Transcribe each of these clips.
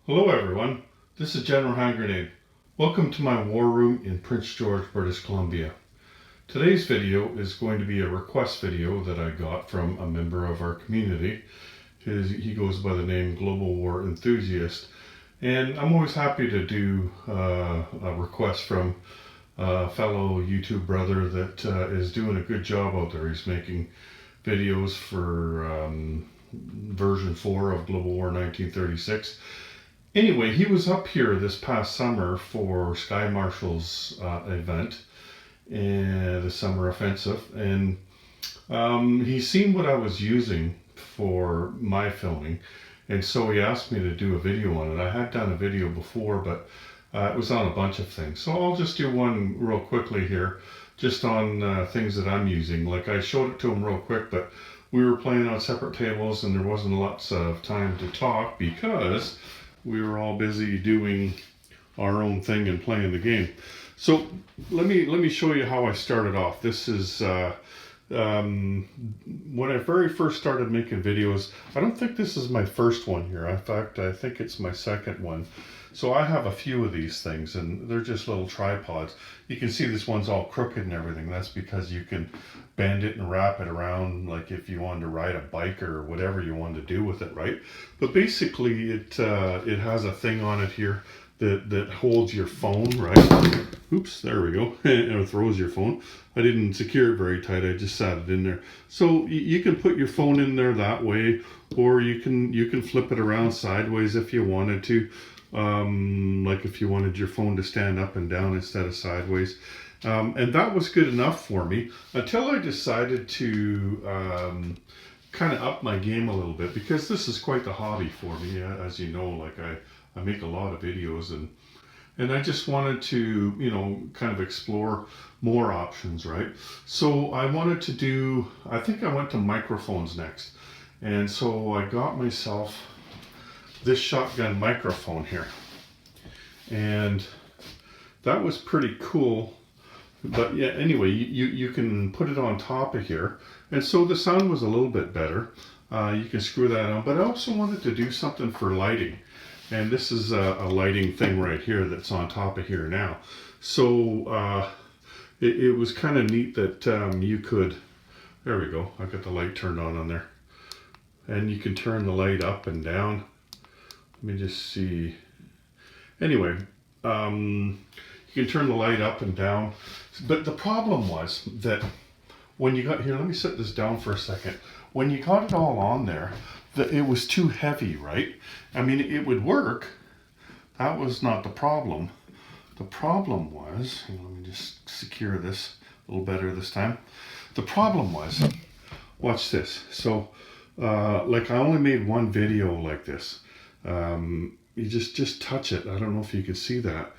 Hello everyone, this is General Hand Grenade. Welcome to my war room in Prince George, British Columbia. Today's video is going to be a request video that I got from a member of our community. He goes by the name Global War Enthusiast, and I'm always happy to do a request from a fellow YouTube brother that is doing a good job out there. He's making videos for version 4 of Global War 1936. Anyway, he was up here this past summer for Sky Marshal's event, the summer offensive, and he's seen what I was using for my filming, and so he asked me to do a video on it. I had done a video before, but it was on a bunch of things. So I'll just do one real quickly here, just on things that I'm using. Like I showed it to him real quick, but we were playing on separate tables and there wasn't lots of time to talk because we were all busy doing our own thing and playing the game. So let me show you how I started off. This is when I very first started making videos. I don't think this is my first one here. In fact, I think it's my second one. So I have a few of these things, and they're just little tripods. You can see this one's all crooked and everything. That's because you can bend it and wrap it around, like if you wanted to ride a bike or whatever you wanted to do with it, right? But basically, it has a thing on it here that holds your phone, right? Oops, there we go. And it throws your phone. I didn't secure it very tight. I just sat it in there. So you can put your phone in there that way, or you can flip it around sideways if you wanted to. Like if you wanted your phone to stand up and down instead of sideways. And that was good enough for me until I decided to kind of up my game a little bit, because this is quite the hobby for me. As you know, like I make a lot of videos, and I just wanted to, you know, kind of explore more options, right? So I wanted to do, I think I went to microphones next. And so I got myself this shotgun microphone here, and that was pretty cool. But yeah, anyway, you can put it on top of here, and so the sound was a little bit better. You can screw that on, but I also wanted to do something for lighting, and this is a lighting thing right here that's on top of here now. So it was kind of neat that you could, there we go, I got the light turned on there, and you can turn the light up and down. Let me just see. Anyway, you can turn the light up and down. But the problem was that when you got here, let me set this down for a second. When you got it all on there, it was too heavy, right? I mean, it would work. That was not the problem. The problem was, let me just secure this a little better this time. The problem was, watch this. So, like I only made one video like this. You just touch it. I don't know if you can see that.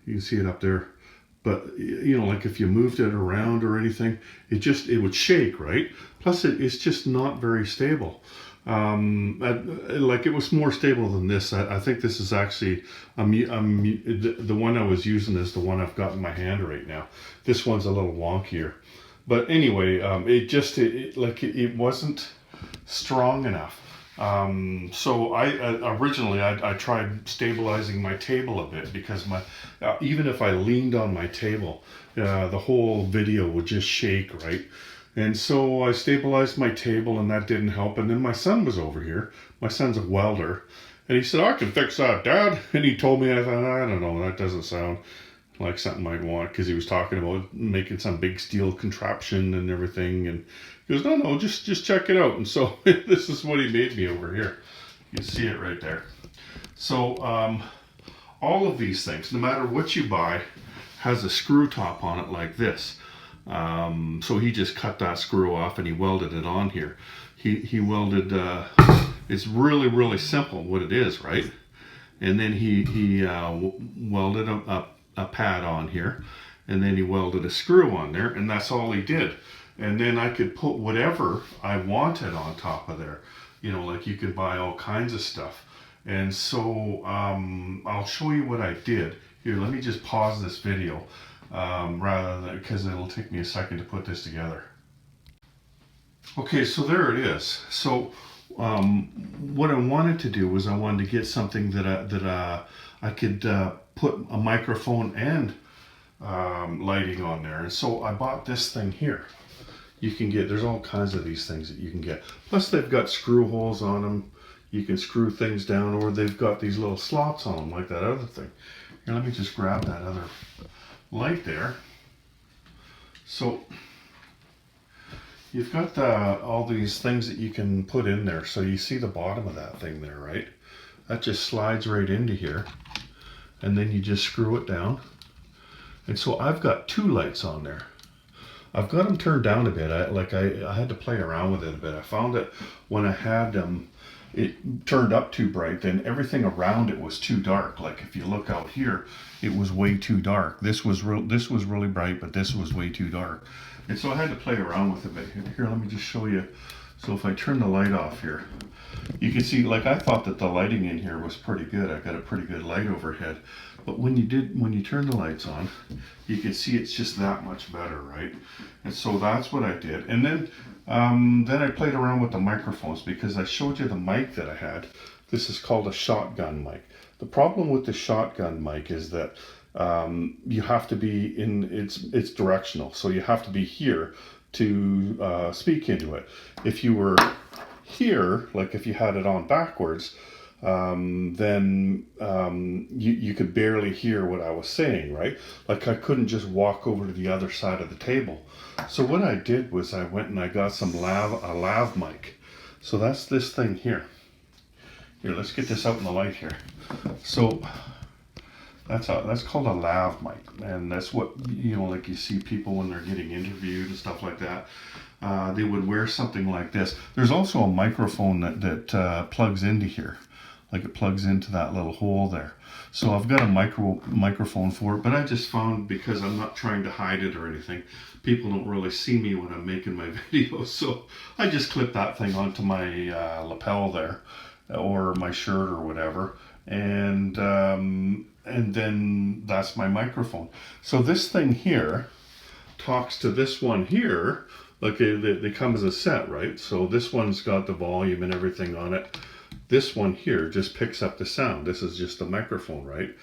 You can see it up there. But, you know, like if you moved it around or anything, it would shake, right? Plus it's just not very stable. Like it was more stable than this. I think this is actually, the one I was using is the one I've got in my hand right now. This one's a little wonkier. But anyway, it wasn't strong enough. So originally I tried stabilizing my table a bit, because even if I leaned on my table, the whole video would just shake, right? And so I stabilized my table, and that didn't help. And then my son was over here. My son's a welder, and he said, "I can fix that, Dad." And he told me, I thought, I don't know, that doesn't sound like something I'd want, because he was talking about making some big steel contraption and everything, and he goes, no, just check it out. And so this is what he made me over here. You can see it right there. So all of these things, no matter what you buy, has a screw top on it like this. So he just cut that screw off and he welded it on here. He welded, it's really simple what it is, right? And then he welded a pad on here, and then he welded a screw on there, and that's all he did. And then I could put whatever I wanted on top of there. You know, like you could buy all kinds of stuff. And so I'll show you what I did. Here, let me just pause this video rather than, because it'll take me a second to put this together. Okay, so there it is. So what I wanted to do was I wanted to get something I could put a microphone and lighting on there. And so I bought this thing here. You can get, there's all kinds of these things that you can get. Plus they've got screw holes on them. You can screw things down, or they've got these little slots on them like that other thing. Here, let me just grab that other light there. So you've got all these things that you can put in there. So you see the bottom of that thing there, right? That just slides right into here. And then you just screw it down. And so I've got 2 lights on there. I've got them turned down a bit. I had to play around with it a bit. I found that when I had it turned up too bright, then everything around it was too dark. Like if you look out here, it was way too dark. This was really bright, but this was way too dark. And so I had to play around with it a bit. Here, let me just show you. So if I turn the light off here, you can see, like, I thought that the lighting in here was pretty good. I got a pretty good light overhead. But when you turn the lights on, you can see it's just that much better, right? And so that's what I did. And then I played around with the microphones, because I showed you the mic that I had. This is called a shotgun mic. The problem with the shotgun mic is that you have to be it's directional. So you have to be here to speak into it. If you were here, like if you had it on backwards, then you could barely hear what I was saying, right? Like I couldn't just walk over to the other side of the table. So what I did was I went and I got a lav mic. So that's this thing here. Here, let's get this out in the light here. So that's called a lav mic, and that's what, like you see people when they're getting interviewed and stuff like that. They would wear something like this. There's also a microphone that plugs into here, like it plugs into that little hole there. So I've got a microphone for it, but I just found, because I'm not trying to hide it or anything, people don't really see me when I'm making my videos, so I just clip that thing onto my lapel there, or my shirt or whatever, and then that's my microphone. So this thing here talks to this one here. Like they come as a set, right? So this one's got the volume and everything on it. This one here just picks up the sound. This is just a microphone, right?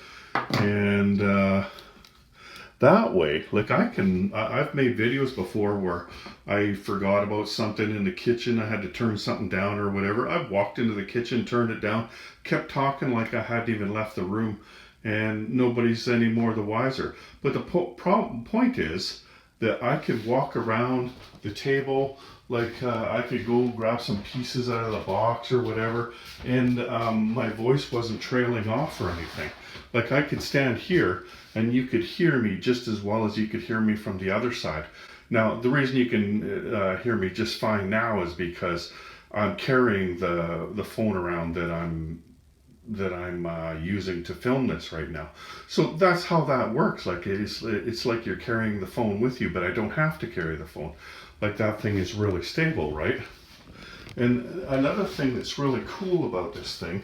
And that way, like I've made videos before where I forgot about something in the kitchen. I had to turn something down or whatever. I've walked into the kitchen, turned it down, kept talking like I hadn't even left the room, and nobody's any more the wiser. But the point is that I could walk around the table, like I could go grab some pieces out of the box or whatever, and my voice wasn't trailing off or anything. Like I could stand here and you could hear me just as well as you could hear me from the other side. Now, the reason you can hear me just fine now is because I'm carrying the phone around that I'm using to film this right now. So that's how that works. Like it's like you're carrying the phone with you, but I don't have to carry the phone. Like that thing is really stable, right? And another thing that's really cool about this thing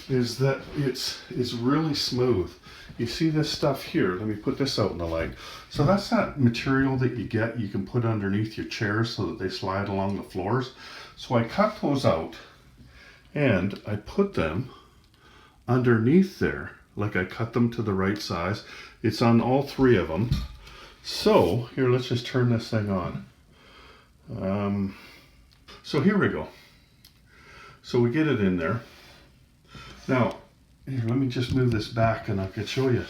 is that it's really smooth. You see this stuff here? Let me put this out in the light. So that's that material that you can put underneath your chairs so that they slide along the floors. So I cut those out and I put them underneath there, like I cut them to the right size. It's on all 3 of them. So here, let's just turn this thing on. So here we go. So we get it in there. Now, here, let me just move this back and I can show you.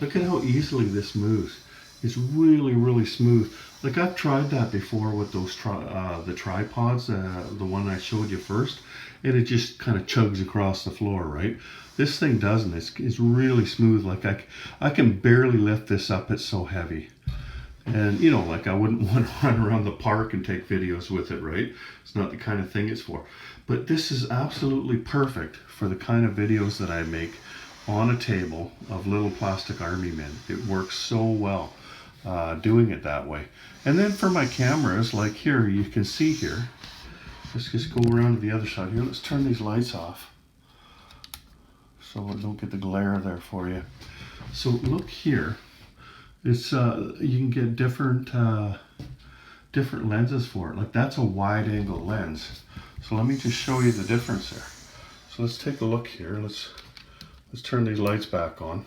Look at how easily this moves. It's really, really smooth. Like I've tried that before with those the tripods, the one I showed you first, and it just kind of chugs across the floor, right? This thing doesn't. It's really smooth. Like I can barely lift this up. It's so heavy. And like I wouldn't want to run around the park and take videos with it, right? It's not the kind of thing it's for. But this is absolutely perfect for the kind of videos that I make on a table of little plastic army men. It works so well doing it that way. And then for my cameras, like here, you can see here. Let's just go around to the other side here. Let's turn these lights off so I don't get the glare there for you. So look here. It's you can get different different lenses for it. Like that's a wide angle lens. So let me just show you the difference there. So let's take a look here. Let's turn these lights back on.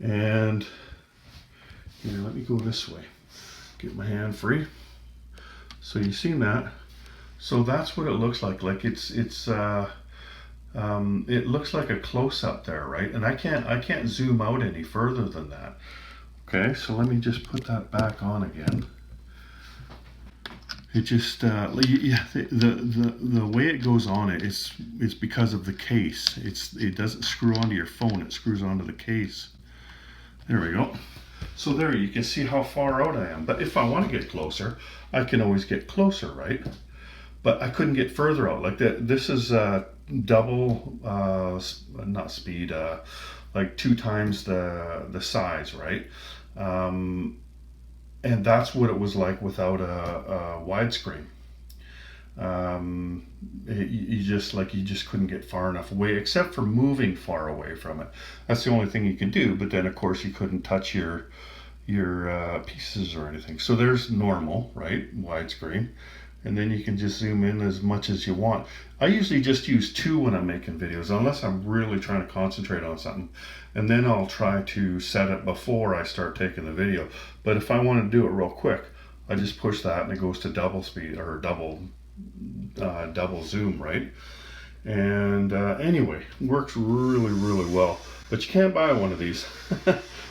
And here, let me go this way. Get my hand free. So you've seen that. So that's what it looks like. Like it looks like a close-up there, right? And I can't zoom out any further than that. Okay, so let me just put that back on again. It just the way it goes on it's because of the case. It doesn't screw onto your phone, it screws onto the case. There we go. So there you can see how far out I am. But if I want to get closer, I can always get closer, right? But I couldn't get further out. Like that. This is double, not speed, like 2 times the size, right? And that's what it was like without a widescreen. You just couldn't get far enough away, except for moving far away from it. That's the only thing you can do. But then, of course, you couldn't touch your pieces or anything. So there's normal, right, widescreen, and then you can just zoom in as much as you want. I usually just use 2 when I'm making videos, unless I'm really trying to concentrate on something, and then I'll try to set it before I start taking the video. But if I want to do it real quick, I just push that and it goes to double speed or double zoom, right? And anyway, works really well. But you can't buy one of these.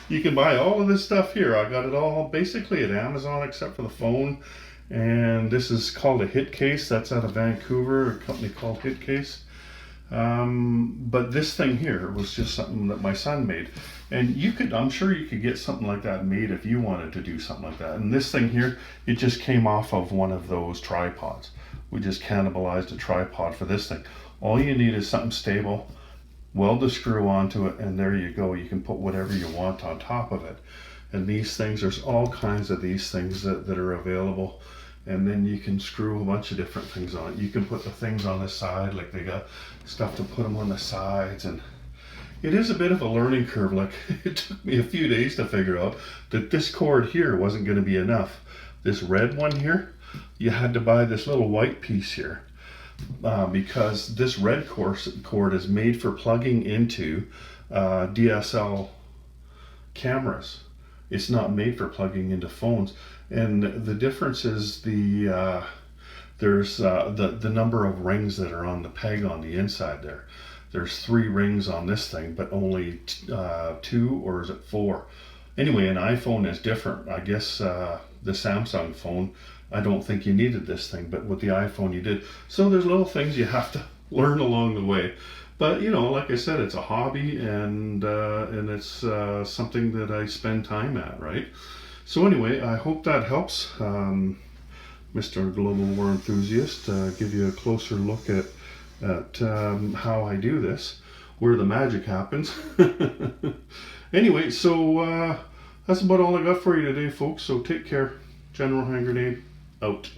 You can buy all of this stuff here. I got it all basically at Amazon except for the phone. And this is called a Hitcase. That's out of Vancouver, a company called Hitcase. But this thing here was just something that my son made. And I'm sure you could get something like that made if you wanted to do something like that. And this thing here, it just came off of one of those tripods. We just cannibalized a tripod for this thing. All you need is something stable, weld a screw onto it, and there you go. You can put whatever you want on top of it. And these things, there's all kinds of these things that are available. And then you can screw a bunch of different things on it. You can put the things on the side, like they got stuff to put them on the sides. And it is a bit of a learning curve. Like it took me a few days to figure out that this cord here wasn't going to be enough. This red one here, you had to buy this little white piece here. Because this red cord is made for plugging into DSL cameras. It's not made for plugging into phones. And the difference is there's the number of rings that are on the peg on the inside there. There's 3 rings on this thing, but only 2, or is it 4? Anyway, an iPhone is different. I guess the Samsung phone, I don't think you needed this thing, but with the iPhone you did. So there's little things you have to learn along the way. But you know, like I said, it's a hobby, and it's something that I spend time at, right? So anyway, I hope that helps, Mr. Global War Enthusiast, give you a closer look at how I do this, where the magic happens. Anyway, so that's about all I got for you today, folks. So take care. General Hand Grenade, out.